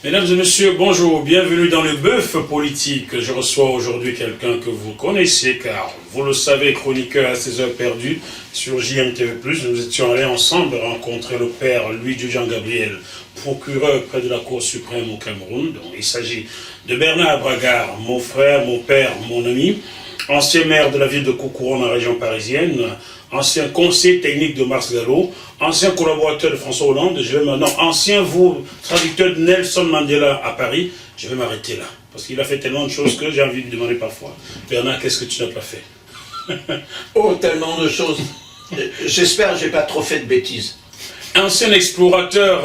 Mesdames et messieurs, bonjour, bienvenue dans le bœuf politique. Je reçois aujourd'hui quelqu'un que vous connaissez, car vous le savez, chroniqueur à 16 heures perdues sur JMTV+. Nous étions allés ensemble rencontrer le père Louis Jean Gabriel, procureur près de la Cour suprême au Cameroun. Donc, il s'agit de Bernard Bragard, mon frère, mon père, mon ami, ancien maire de la ville de Coucouron, dans la région parisienne, ancien conseiller technique de Mars Gallo, ancien collaborateur de François Hollande, ancien traducteur de Nelson Mandela à Paris. Je vais m'arrêter là, parce qu'il a fait tellement de choses que j'ai envie de demander parfois. Bernard, qu'est-ce que tu n'as pas fait? Oh, tellement de choses. J'espère que je n'ai pas trop fait de bêtises. Ancien explorateur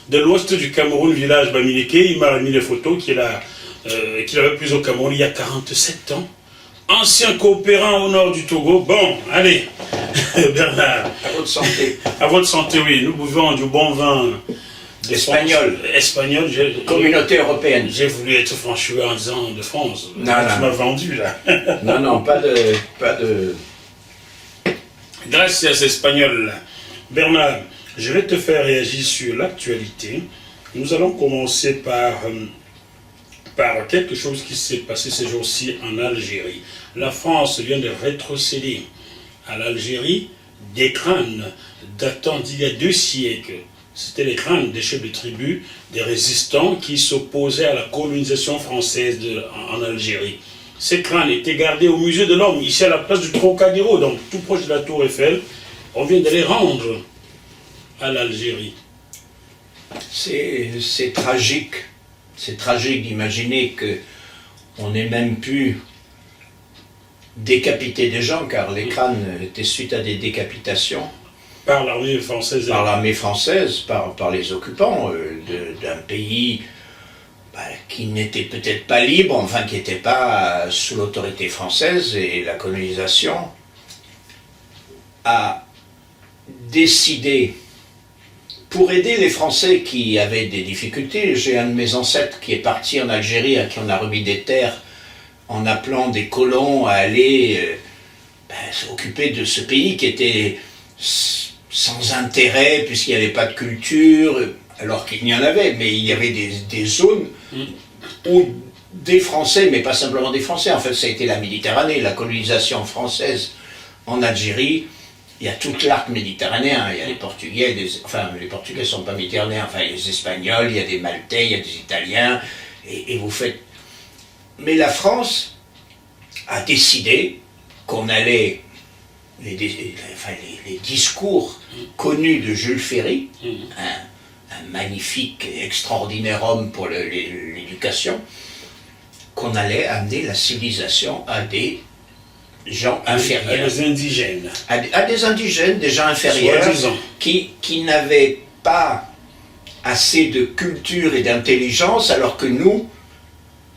de l'ouest du Cameroun, village Bamileke, il m'a mis les photos qu'il avait prises au Cameroun il y a 47 ans. Ancien coopérant au nord du Togo. Bon, allez, Bernard. À votre santé. À votre santé, oui. Nous buvons du bon vin espagnol. Espagnol. Communauté européenne. J'ai voulu être franchoué en disant de France. Non, tu m'as vendu, là. Non, pas de... Gracias, espagnol. Bernard, je vais te faire réagir sur l'actualité. Nous allons commencer par quelque chose qui s'est passé ces jours-ci en Algérie. La France vient de rétrocéder à l'Algérie des crânes datant d'il y a 2 siècles. C'était les crânes des chefs de tribu, des résistants qui s'opposaient à la colonisation française en Algérie. Ces crânes étaient gardés au musée de l'Homme, ici à la place du Trocadéro, donc tout proche de la Tour Eiffel. On vient de les rendre à l'Algérie. C'est tragique. C'est tragique d'imaginer qu'on ait même pu décapiter des gens, car les crânes étaient suite à des décapitations. Par l'armée française. Par l'armée française, par les occupants d'un pays qui n'était peut-être pas libre, enfin qui n'était pas sous l'autorité française, et la colonisation a décidé, pour aider les Français qui avaient des difficultés. J'ai un de mes ancêtres qui est parti en Algérie, à qui on a remis des terres, en appelant des colons à aller s'occuper de ce pays qui était sans intérêt, puisqu'il n'y avait pas de culture, alors qu'il y en avait, mais il y avait des zones où des Français, mais pas simplement des Français, en fait ça a été la Méditerranée, la colonisation française en Algérie. Il y a tout l'arc méditerranéen, il y a les Portugais, les Portugais ne sont pas méditerranéens, enfin les Espagnols, il y a des Maltais, il y a des Italiens, et vous faites... Mais la France a décidé qu'on allait... Les discours connus de Jules Ferry, un magnifique, extraordinaire homme pour l'éducation, qu'on allait amener la civilisation à des gens inférieurs. À des indigènes. À des indigènes, des gens inférieurs, qui n'avaient pas assez de culture et d'intelligence, alors que nous,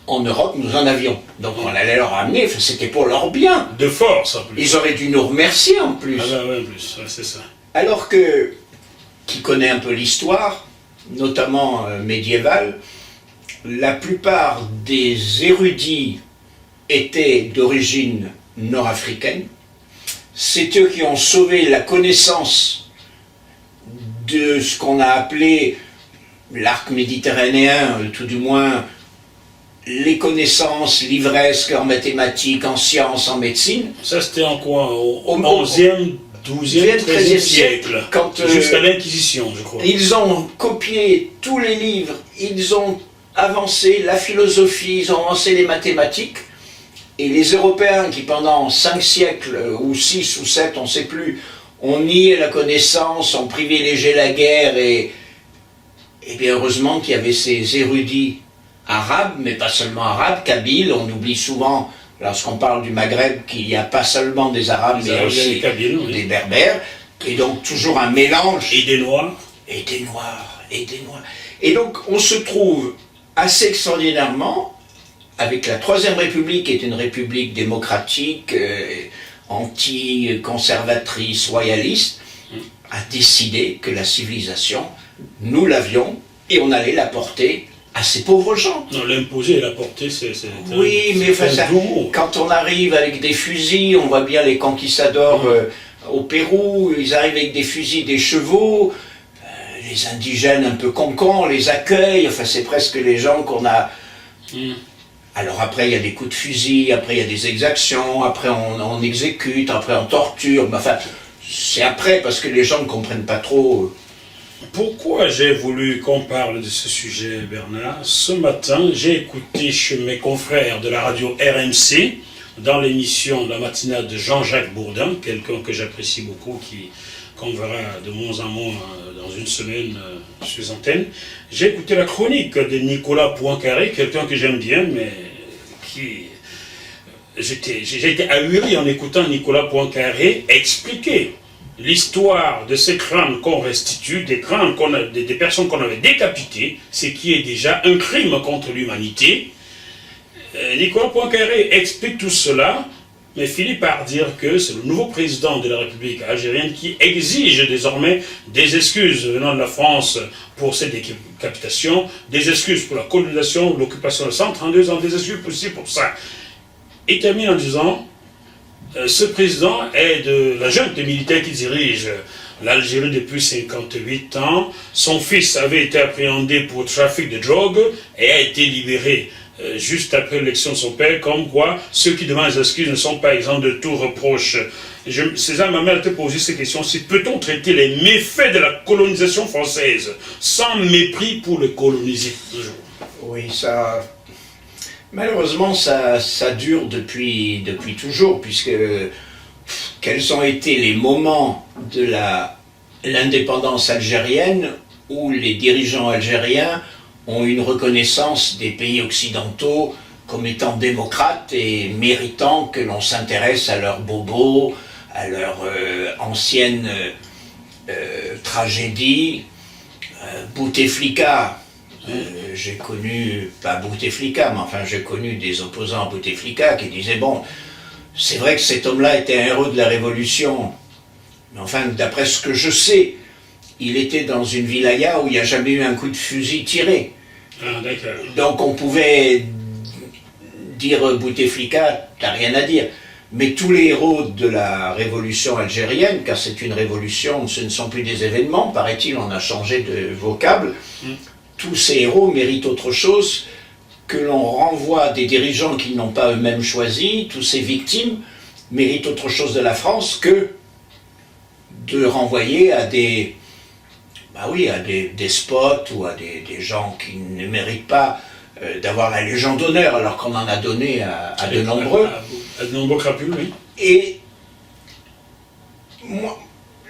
en Europe, nous en avions. Donc on allait leur amener, c'était pour leur bien. De force, en plus. Ils auraient dû nous remercier en plus. Ah ben ouais, en plus, ouais, c'est ça. Alors que, qui connaît un peu l'histoire, notamment médiévale, la plupart des érudits étaient d'origine nord-africaine. C'est eux qui ont sauvé la connaissance de ce qu'on a appelé l'arc méditerranéen, tout du moins les connaissances livresques en mathématiques, en sciences, en médecine. Ça c'était en quoi? Au 11e, 12e, 13e siècle, jusqu'à l'Inquisition, je crois. Ils ont copié tous les livres, ils ont avancé la philosophie, ils ont avancé les mathématiques. Et les Européens qui pendant 5 siècles, ou 6 ou 7, on ne sait plus, ont nié la connaissance, ont privilégié la guerre, et bien heureusement qu'il y avait ces érudits arabes, mais pas seulement arabes, kabyles. On oublie souvent, lorsqu'on parle du Maghreb, qu'il n'y a pas seulement des Arabes, mais aussi des Berbères, et donc toujours un mélange. Et des Noirs. Et des Noirs, et des Noirs. Et donc on se trouve assez extraordinairement avec la Troisième République, qui est une république démocratique, anti-conservatrice, royaliste, a décidé que la civilisation, nous l'avions et on allait la porter à ces pauvres gens. Non, l'imposer et la porter, c'est oui, mais enfin, quand on arrive avec des fusils, on voit bien les conquistadors au Pérou, ils arrivent avec des fusils, des chevaux, les indigènes un peu concons les accueillent, enfin c'est presque les gens qu'on a... Alors après il y a des coups de fusil, après il y a des exactions, après on exécute, après on torture, mais enfin c'est après parce que les gens ne comprennent pas trop... Pourquoi j'ai voulu qu'on parle de ce sujet, Bernard? Ce matin, j'ai écouté chez mes confrères de la radio RMC, dans l'émission La matinale de Jean-Jacques Bourdin, quelqu'un que j'apprécie beaucoup, qu'on verra de moins en moins dans une semaine sur les antennes. J'ai écouté la chronique de Nicolas Poincaré, quelqu'un que j'aime bien, mais qui... J'ai été ahuri en écoutant Nicolas Poincaré expliquer l'histoire de ces crânes qu'on restitue, des crânes des personnes qu'on avait décapitées, ce qui est déjà un crime contre l'humanité. Nicolas Poincaré explique tout cela, mais finit par dire que c'est le nouveau président de la République algérienne qui exige désormais des excuses venant de la France pour ces décapitations, des excuses pour la colonisation, l'occupation de 132 ans, des excuses aussi pour ça. Il termine en disant... ce président est de la junte militaire qui dirige l'Algérie depuis 58 ans. Son fils avait été appréhendé pour trafic de drogue et a été libéré juste après l'élection de son père, comme quoi ceux qui demandent des excuses ne sont pas exempts de tout reproche. César Mamel t'a posé cette question, si peut-on traiter les méfaits de la colonisation française sans mépris pour les coloniser? Oui, ça... Malheureusement, ça dure depuis toujours, puisque quels ont été les moments de l'indépendance algérienne où les dirigeants algériens ont une reconnaissance des pays occidentaux comme étant démocrates et méritant que l'on s'intéresse à leurs bobos, à leurs anciennes tragédies. Bouteflika, j'ai connu, pas Bouteflika, mais enfin j'ai connu des opposants à Bouteflika qui disaient, bon, c'est vrai que cet homme-là était un héros de la Révolution, mais enfin, d'après ce que je sais, il était dans une wilaya où il n'y a jamais eu un coup de fusil tiré. Ah, d'accord. Donc on pouvait dire Bouteflika, t'as rien à dire. Mais tous les héros de la révolution algérienne, car c'est une révolution, ce ne sont plus des événements, paraît-il, on a changé de vocable, tous ces héros méritent autre chose que l'on renvoie des dirigeants qu'ils n'ont pas eux-mêmes choisis, tous ces victimes méritent autre chose de la France que de renvoyer à des, à des despotes ou à des gens qui ne méritent pas d'avoir la Légion d'honneur alors qu'on en a donné à de nombreux. À de nombreux crapules, oui. Et moi,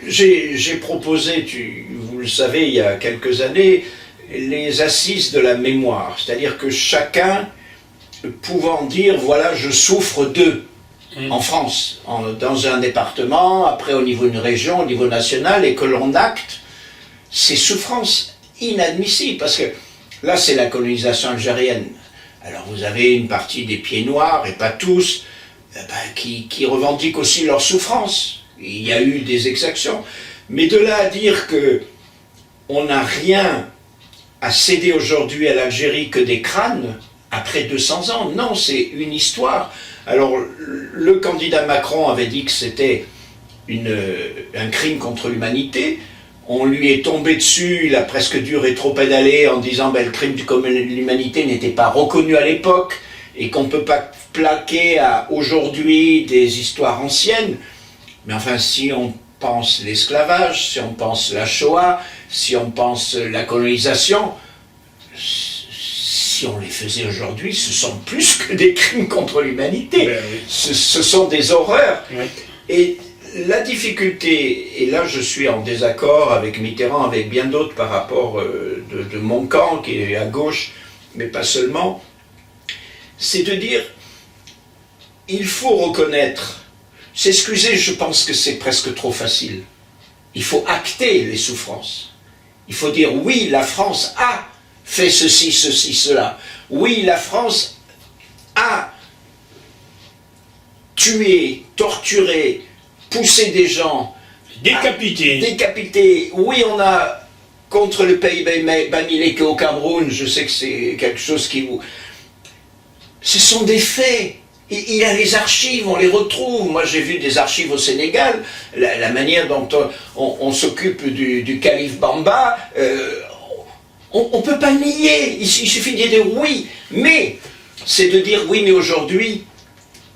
j'ai proposé, vous le savez, il y a quelques années, les assises de la mémoire, c'est-à-dire que chacun pouvant dire, voilà, je souffre d'eux, en France, dans un département, après au niveau d'une région, au niveau national, et que l'on acte ces souffrances inadmissibles, parce que là, c'est la colonisation algérienne. Alors vous avez une partie des pieds noirs, et pas tous, qui revendiquent aussi leurs souffrances. Il y a eu des exactions. Mais de là à dire que on n'a rien à céder aujourd'hui à l'Algérie que des crânes, après 200 ans, non, c'est une histoire. Alors, le candidat Macron avait dit que c'était un crime contre l'humanité. On lui est tombé dessus, il a presque dû rétro-pédaler en disant le crime contre l'humanité n'était pas reconnu à l'époque et qu'on ne peut pas plaquer à aujourd'hui des histoires anciennes. Mais enfin, si on pense l'esclavage, si on pense la Shoah, si on pense la colonisation, si on les faisait aujourd'hui, ce sont plus que des crimes contre l'humanité. Ben oui. Ce sont des horreurs. Oui. Et la difficulté, et là je suis en désaccord avec Mitterrand, avec bien d'autres par rapport de mon camp, qui est à gauche, mais pas seulement, c'est de dire, il faut reconnaître, s'excuser, je pense que c'est presque trop facile. Il faut acter les souffrances. Il faut dire, oui, la France a fait ceci, ceci, cela. Oui, la France a tué, torturé, poussé des gens Décapité. Décapité. Oui, on a contre le pays Bamileke au Cameroun, je sais que c'est quelque chose qui vous... Ce sont des faits. Il y a les archives, on les retrouve. Moi, j'ai vu des archives au Sénégal, la manière dont on s'occupe du calife Bamba, on ne peut pas nier. Il suffit de dire oui. Mais, c'est de dire oui, mais aujourd'hui,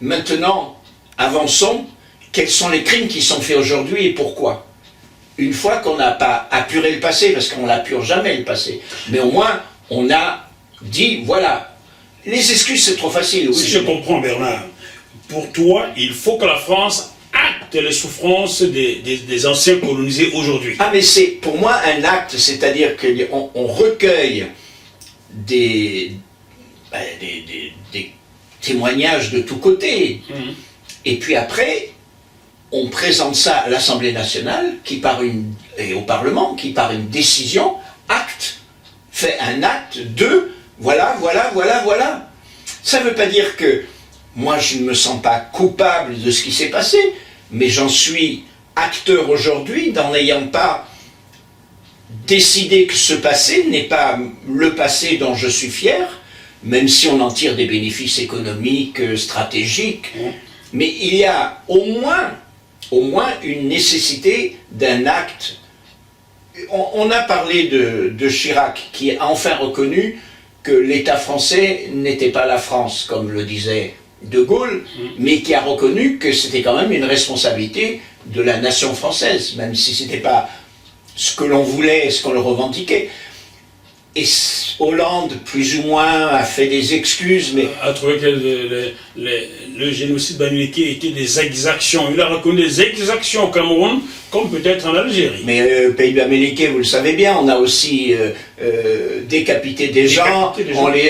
maintenant, avançons. Quels sont les crimes qui sont faits aujourd'hui et pourquoi? Une fois qu'on n'a pas apuré le passé, parce qu'on n'appure jamais le passé, mais au moins, on a dit, voilà. Les excuses, c'est trop facile. Oui, si je comprends, Bernard, pour toi, il faut que la France acte les souffrances des anciens colonisés aujourd'hui. Ah, mais c'est pour moi un acte, c'est-à-dire qu'on recueille des témoignages de tous côtés. Et puis après, on présente ça à l'Assemblée nationale et au Parlement, qui par une décision, fait un acte de... Voilà. Ça ne veut pas dire que moi je ne me sens pas coupable de ce qui s'est passé, mais j'en suis acteur aujourd'hui n'en ayant pas décidé que ce passé n'est pas le passé dont je suis fier, même si on en tire des bénéfices économiques, stratégiques. Mais il y a au moins une nécessité d'un acte. On a parlé de Chirac, qui a enfin reconnu que l'État français n'était pas la France, comme le disait De Gaulle, mais qui a reconnu que c'était quand même une responsabilité de la nation française, même si ce n'était pas ce que l'on voulait, ce qu'on le revendiquait. Et Hollande, plus ou moins, a fait des excuses, mais... A trouvé que le génocide Bamileke était des exactions. Il a reconnu des exactions au Cameroun, comme peut-être en Algérie. Mais le pays Bamileke, vous le savez bien, on a aussi décapité des gens,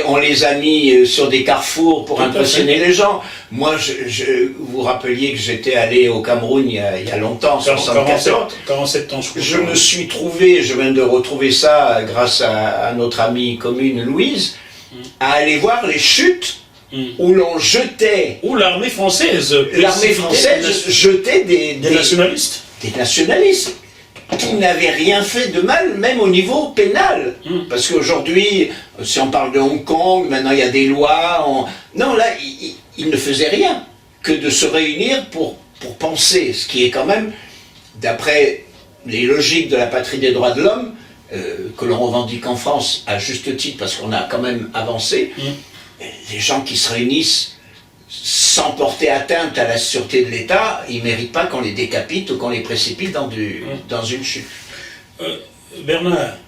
on les a mis sur des carrefours pour impressionner les gens. Moi, vous rappeliez que j'étais allé au Cameroun il y a longtemps, 47 ans, je me suis trouvé, je viens de retrouver ça grâce à notre amie commune Louise, à aller voir les chutes où l'on jetait... Où l'armée française jetait des nationalistes. Des nationalistes qui n'avaient rien fait de mal, même au niveau pénal. Parce qu'aujourd'hui, si on parle de Hong Kong, maintenant il y a des lois... Non, là, ils ne faisaient rien que de se réunir pour penser, ce qui est quand même, d'après les logiques de la patrie des droits de l'homme, que l'on revendique en France, à juste titre, parce qu'on a quand même avancé, les gens qui se réunissent sans porter atteinte à la sûreté de l'État, ils ne méritent pas qu'on les décapite ou qu'on les précipite dans une chute. Bernard,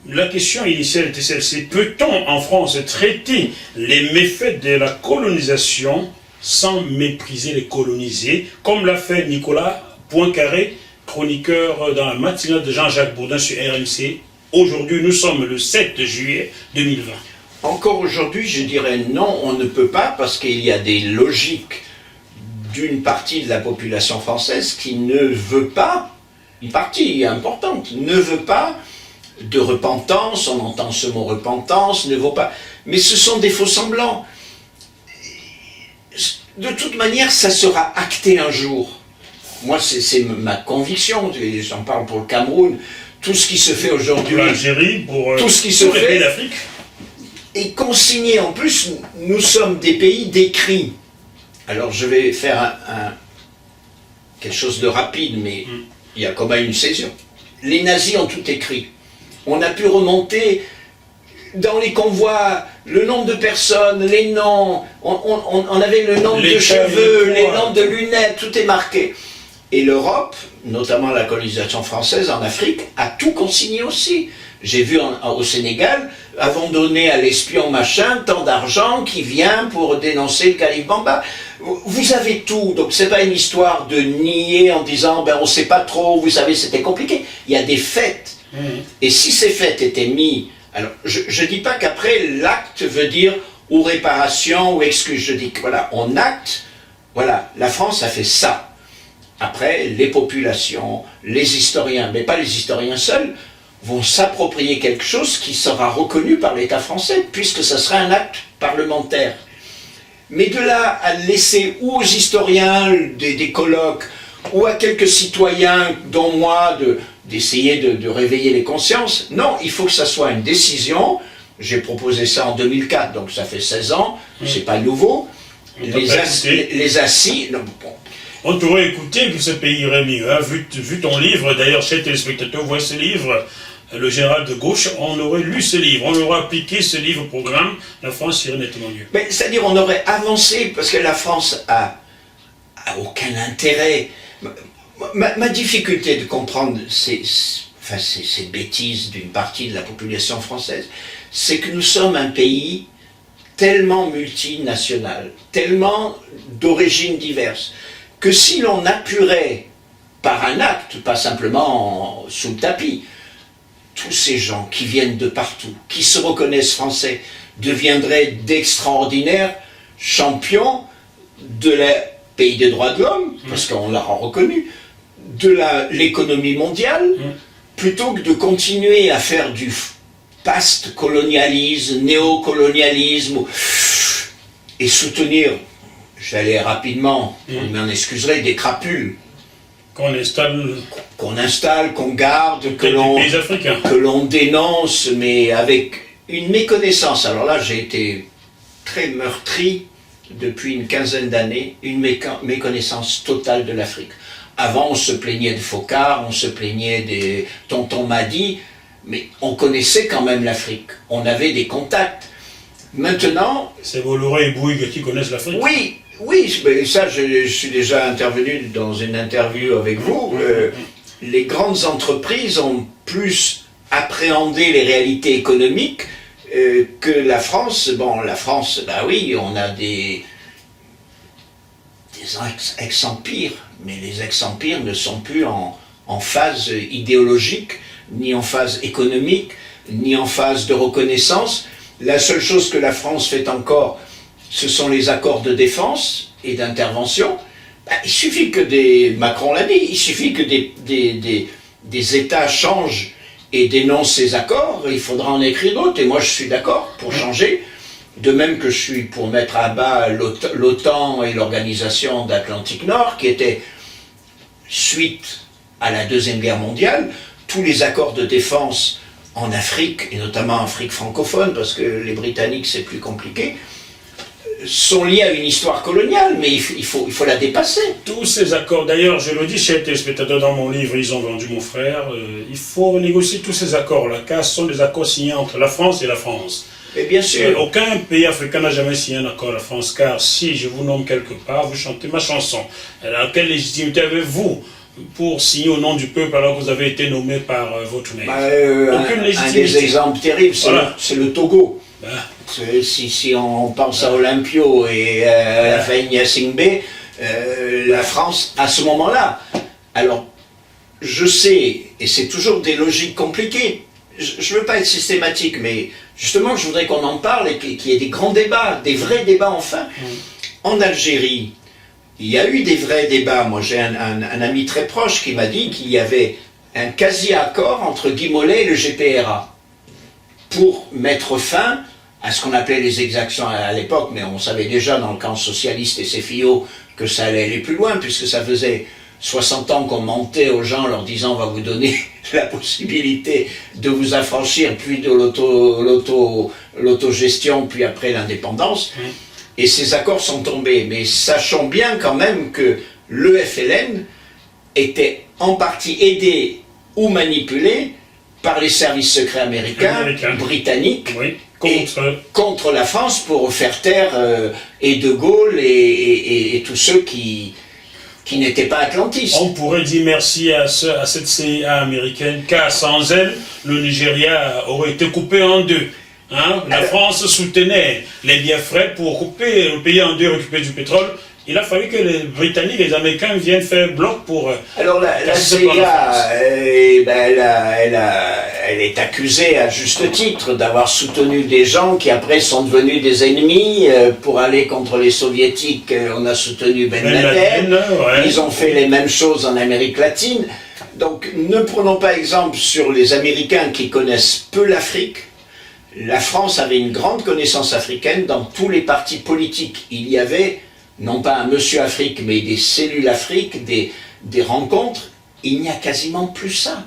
la question initiale était celle-ci. Peut-on en France traiter les méfaits de la colonisation sans mépriser les colonisés, comme l'a fait Nicolas Poincaré, chroniqueur dans la matinale de Jean-Jacques Bourdin sur RMC. Aujourd'hui, nous sommes le 7 juillet 2020. Encore aujourd'hui, je dirais non, on ne peut pas, parce qu'il y a des logiques d'une partie de la population française qui ne veut pas, une partie importante, ne veut pas de repentance, on entend ce mot repentance, ne veut pas, mais ce sont des faux-semblants. De toute manière, ça sera acté un jour. Moi, c'est ma conviction, j'en parle pour le Cameroun, tout ce qui se fait aujourd'hui, pour l'Algérie, pour tout ce qui se les fait pays d'Afrique, et consigné. En plus, nous sommes des pays décrits. Alors, je vais faire quelque chose de rapide, mais il y a quand même une saison. Les nazis ont tout écrit. On a pu remonter dans les convois le nombre de personnes, les noms, on avait le nombre de cheveux, les nombres de lunettes, tout est marqué. Et l'Europe, notamment la colonisation française en Afrique, a tout consigné aussi. J'ai vu au Sénégal, avons donné à l'espion machin tant d'argent qui vient pour dénoncer le calife Bamba. Vous avez tout, donc c'est pas une histoire de nier en disant ben on sait pas trop, vous savez c'était compliqué. Il y a des faits. Et si ces faits étaient mis, alors je dis pas qu'après l'acte veut dire ou réparation ou excuse, je dis que voilà, on acte, voilà, la France a fait ça. Après, les populations, les historiens, mais pas les historiens seuls, vont s'approprier quelque chose qui sera reconnu par l'État français, puisque ce sera un acte parlementaire. Mais de là à laisser ou aux historiens des colloques, ou à quelques citoyens, dont moi, d'essayer de réveiller les consciences. Non, il faut que ça soit une décision. J'ai proposé ça en 2004, donc ça fait 16 ans, c'est pas nouveau. Les assises... On t'aurait écouté que ce pays irait mieux. Hein. Vu ton livre, d'ailleurs, chez téléspectateurs, voient ce livre, Le général de gauche, on aurait lu ce livre, on aurait appliqué ce livre au programme, la France irait nettement mieux. Mais c'est-à-dire, on aurait avancé, parce que la France a aucun intérêt. Ma difficulté de comprendre ces bêtises d'une partie de la population française, c'est que nous sommes un pays tellement multinational, tellement d'origines diverses, que si l'on appuierait par un acte, pas simplement sous le tapis, tous ces gens qui viennent de partout, qui se reconnaissent français, deviendraient d'extraordinaires champions de la pays des droits de l'homme, parce qu'on l'a reconnu, de l'économie mondiale, plutôt que de continuer à faire du post-colonialisme, néocolonialisme, et soutenir, j'allais rapidement, vous m'en excuserez, des crapules. Qu'on installe, qu'on garde, que l'on dénonce, mais avec une méconnaissance. Alors là, j'ai été très meurtri depuis une quinzaine d'années, une méconnaissance totale de l'Afrique. Avant, on se plaignait de Focard, on se plaignait des Tonton Madi, mais on connaissait quand même l'Afrique. On avait des contacts. Maintenant... C'est Bolloré et Bouygues qui connaissent l'Afrique. Oui, mais ça, je suis déjà intervenu dans une interview avec vous. Les grandes entreprises ont plus appréhendé les réalités économiques que la France. Bon, la France, bah oui, on a des ex-empires, mais les ex-empires ne sont plus en phase idéologique, ni en phase économique, ni en phase de reconnaissance. La seule chose que la France fait encore, ce sont les accords de défense et d'intervention. Il suffit que Macron l'a dit, il suffit que des États changent et dénoncent ces accords, il faudra en écrire d'autres, et moi je suis d'accord pour changer, de même que je suis pour mettre à bas l'OTAN et l'Organisation d'Atlantique Nord, qui était, suite à la Deuxième Guerre mondiale, tous les accords de défense en Afrique, et notamment en Afrique francophone, parce que les Britanniques c'est plus compliqué, sont liés à une histoire coloniale, mais il faut la dépasser. Tous ces accords, d'ailleurs, je le dis chez les téléspectateurs dans mon livre, ils ont vendu mon frère, il faut négocier tous ces accords-là, car ce sont des accords signés entre la France et la France. Mais bien sûr. Aucun pays africain n'a jamais signé un accord à la France, car si je vous nomme quelque part, vous chantez ma chanson. Alors, quelle légitimité avez-vous pour signer au nom du peuple alors que vous avez été nommé par votre maire? Aucune légitimité. Un des exemples terribles, c'est le Togo. Si on pense à Olympio et à Faïnia Singbe, la France, à ce moment-là, alors, je sais, et c'est toujours des logiques compliquées, je ne veux pas être systématique, mais justement, je voudrais qu'on en parle et qu'il y ait des grands débats, des vrais débats enfin. En Algérie, il y a eu des vrais débats. Moi, j'ai un ami très proche qui m'a dit qu'il y avait un quasi-accord entre Guy Mollet et le GPRA pour mettre fin à ce qu'on appelait les exactions à l'époque, mais on savait déjà dans le camp socialiste et ses fillots que ça allait aller plus loin, puisque ça faisait 60 ans qu'on mentait aux gens en leur disant on va vous donner la possibilité de vous affranchir, puis de l'autogestion, puis après l'indépendance. Et ces accords sont tombés. Mais sachons bien quand même que le FLN était en partie aidé ou manipulé par les services secrets américains. Britanniques, contre la France pour faire taire et De Gaulle et tous ceux qui n'étaient pas atlantistes. On pourrait dire merci à cette CIA américaine, car sans elle, le Nigeria aurait été coupé en deux. La France soutenait les bienfaits pour couper le pays en deux, récupérer du pétrole. Il a fallu que les Britanniques et les Américains viennent faire bloc pour... Alors la CIA, elle est accusée à juste titre d'avoir soutenu des gens qui après sont devenus des ennemis. Pour aller contre les Soviétiques, on a soutenu Ben Laden. Ils ont fait les mêmes choses en Amérique latine. Donc ne prenons pas exemple sur les Américains qui connaissent peu l'Afrique. La France avait une grande connaissance africaine. Dans tous les partis politiques, il y avait... non pas un monsieur Afrique, mais des cellules Afrique, des rencontres, il n'y a quasiment plus ça.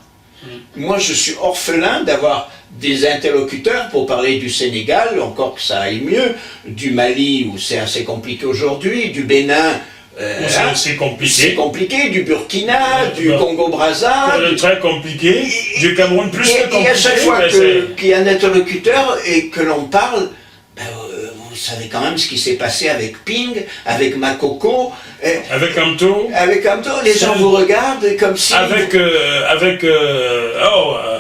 Moi, je suis orphelin d'avoir des interlocuteurs pour parler du Sénégal, encore que ça aille mieux, du Mali, où c'est assez compliqué aujourd'hui, du Bénin, c'est compliqué. C'est compliqué, du Burkina, du Congo-Brazza. Très compliqué, du Cameroun plus que compliqué. Et à chaque fois qu'il y a un interlocuteur et que l'on parle, vous savez quand même ce qui s'est passé avec Ping, avec Makoko. Avec Amto. Avec Amto, les gens vous regardent comme si...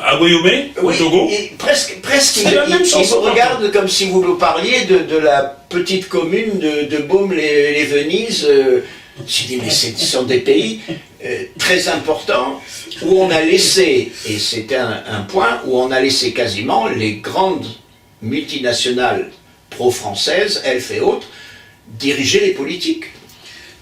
Agoyome, au Togo. Presque ils vous regardent comme si vous nous parliez de la petite commune de Baume-les-Venise. J'ai dit, mais ce sont des pays très importants où on a laissé, et c'était un point, où on a laissé quasiment les grandes multinationales pro-françaises, Elf et autres, diriger les politiques.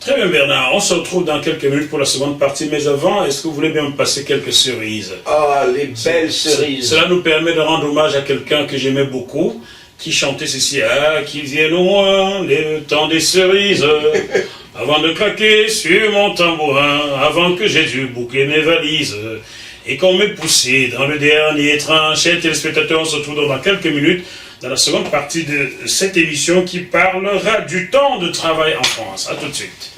Très bien Bernard, on se retrouve dans quelques minutes pour la seconde partie, mais avant, est-ce que vous voulez bien me passer quelques cerises? Ah, les belles cerises. Cela nous permet de rendre hommage à quelqu'un que j'aimais beaucoup, qui chantait ceci: ah, qui viennent au moins le temps des cerises, avant de claquer sur mon tambourin, avant que j'ai dû boucler mes valises, et qu'on m'ait poussé dans le dernier train. Chers téléspectateurs, on se retrouve dans quelques minutes dans la seconde partie de cette émission qui parlera du temps de travail en France. A tout de suite.